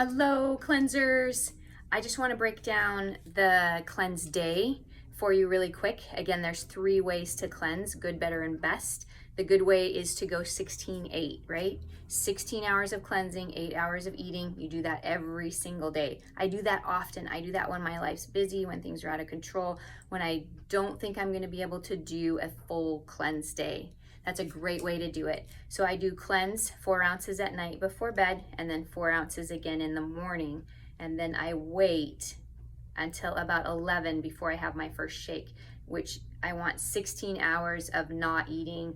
Hello, cleansers. I just want to break down the cleanse day for you really quick. Again, there's 3 ways to cleanse: good, better, and best. The good way is to go 16-8, right? 16 hours of cleansing, 8 hours of eating. You do that every single day. I do that often. I do that when my life's busy, when things are out of control, when I don't think I'm going to be able to do a full cleanse day. That's a great way to do it. So I do cleanse 4 ounces at night before bed, and then 4 ounces again in the morning. And then I wait until about 11 before I have my first shake, which I want 16 hours of not eating.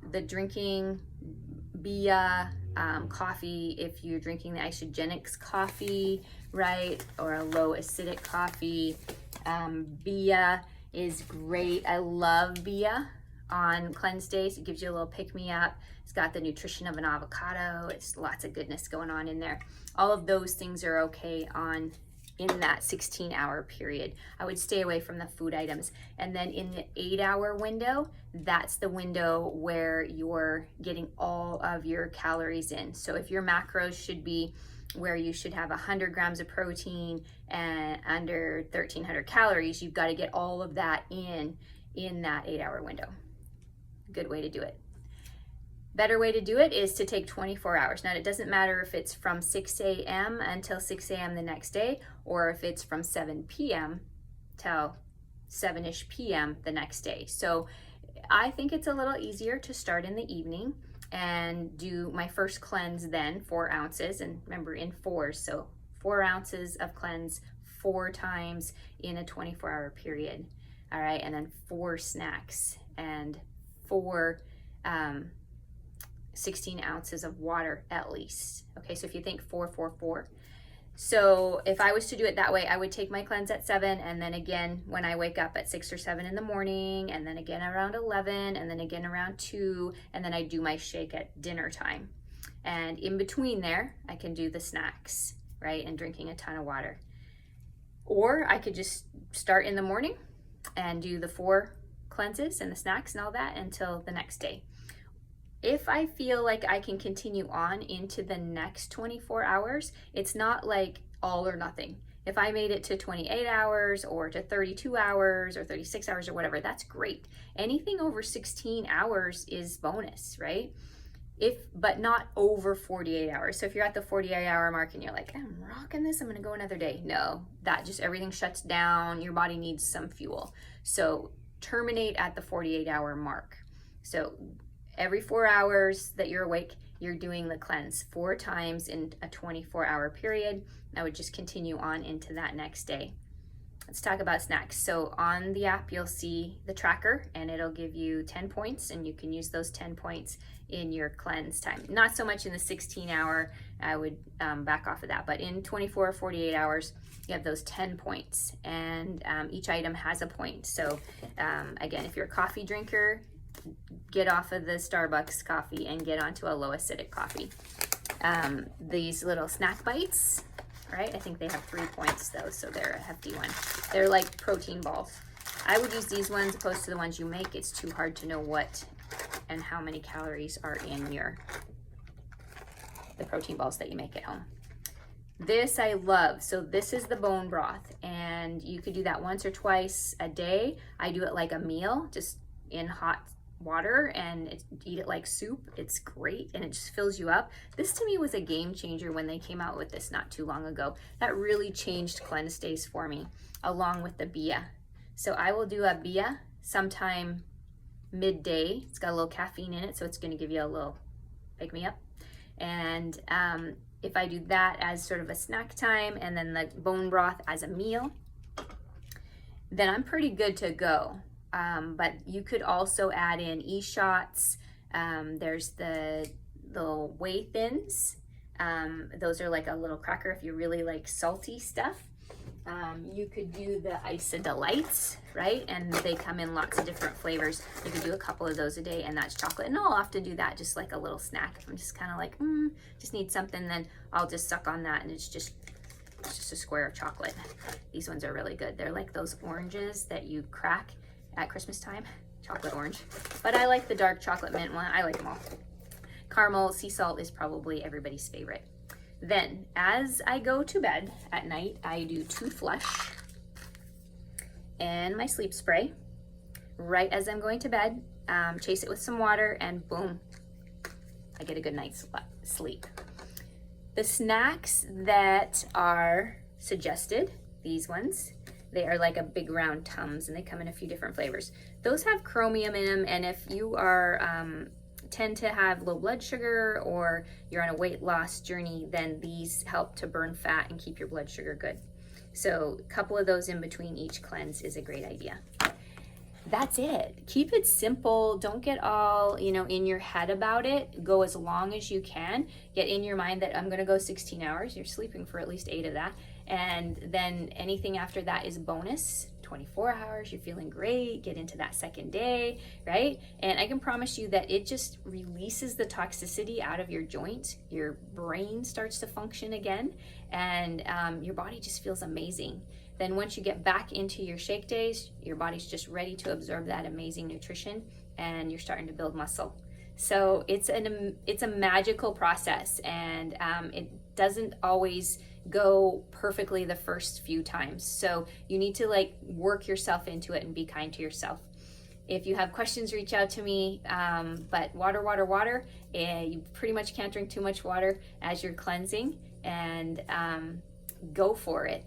The drinking Bia coffee, if you're drinking the Isogenics coffee, right, or a low acidic coffee, Bia is great. I love Bia on cleanse days. It gives you a little pick-me-up. It's got the nutrition of an avocado. It's lots of goodness going on in there. All of those things are okay in that 16-hour period. I would stay away from the food items. And then in the 8-hour window, that's the window where you're getting all of your calories in. So if your macros should be where you should have 100 grams of protein and under 1,300 calories, you've got to get all of that in that 8-hour window. Good way to do it. Better way to do it is to take 24 hours. Now, it doesn't matter if it's from 6 a.m. until 6 a.m. the next day, or if it's from 7 p.m. till 7-ish p.m. the next day. So I think it's a little easier to start in the evening and do my first cleanse then, 4 ounces. And remember, in 4s, so 4 ounces of cleanse 4 times in a 24-hour period. All right, and then 4 snacks and 4 16 ounces of water at least. Okay, so if you think 4, 4, 4. So if I was to do it that way, I would take my cleanse at 7, and then again when I wake up at 6 or 7 in the morning, and then again around 11, and then again around 2, and then I do my shake at dinner time. And in between there, I can do the snacks, right, and drinking a ton of water. Or I could just start in the morning and do the 4 cleanses and the snacks and all that until the next day. If I feel like I can continue on into the next 24 hours, it's not like all or nothing. If I made it to 28 hours or to 32 hours or 36 hours or whatever, that's great. Anything over 16 hours is bonus, right? But not over 48 hours. So if you're at the 48-hour mark and you're like, I'm rocking this, I'm gonna go another day. No, that just everything shuts down. Your body needs some fuel. So terminate at the 48-hour mark. So every 4 hours that you're awake, you're doing the cleanse 4 times in a 24-hour period. I would just continue on into that next day. Let's talk about snacks. So on the app, you'll see the tracker, and it'll give you 10 points, and you can use those 10 points in your cleanse time. Not so much in the 16-hour, I would back off of that, but in 24 or 48 hours, you have those 10 points, and each item has a point. So again, if you're a coffee drinker, get off of the Starbucks coffee and get onto a low acidic coffee. These little snack bites, right? I think they have 3 points though, so they're a hefty one. They're like protein balls. I would use these ones opposed to the ones you make. It's too hard to know what and how many calories are in the protein balls that you make at home. This I love. So this is the bone broth, and you could do that once or twice a day. I do it like a meal, just in hot water, and eat it like soup. It's great, and it just fills you up. This to me was a game changer when they came out with this not too long ago. That really changed cleanse days for me, along with the Bia. So I will do a Bia sometime midday. It's got a little caffeine in it, so it's going to give you a little pick-me-up. And if I do that as sort of a snack time, and then the bone broth as a meal, then I'm pretty good to go. But you could also add in e-shots. There's the little whey thins. Those are like a little cracker if you really like salty stuff. You could do the Isodelights, right? And they come in lots of different flavors. You could do a couple of those a day, and that's chocolate. And I'll often do that just like a little snack. I'm just kind of like, just need something, then I'll just suck on that, and it's just a square of chocolate. These ones are really good. They're like those oranges that you crack at Christmas time, chocolate orange. But I like the dark chocolate mint one. I like them all. Caramel sea salt is probably everybody's favorite. Then, as I go to bed at night, I do 2 flush and my sleep spray. Right as I'm going to bed, chase it with some water, and boom, I get a good night's sleep. The snacks that are suggested, these ones, they are like a big round Tums, and they come in a few different flavors. Those have chromium in them, and if you are tend to have low blood sugar or you're on a weight loss journey, then these help to burn fat and keep your blood sugar good. So a couple of those in between each cleanse is a great idea. That's it. Keep it simple. Don't get all, in your head about it. Go as long as you can. Get in your mind that I'm going to go 16 hours. You're sleeping for at least 8 of that. And then anything after that is bonus. 24 hours, you're feeling great. Get into that second day, right? And I can promise you that it just releases the toxicity out of your joint. Your brain starts to function again, and your body just feels amazing. Then once you get back into your shake days, your body's just ready to absorb that amazing nutrition, and you're starting to build muscle. So it's a magical process, and it doesn't always go perfectly the first few times. So you need to work yourself into it and be kind to yourself. If you have questions, reach out to me. But water. You pretty much can't drink too much water as you're cleansing, and go for it.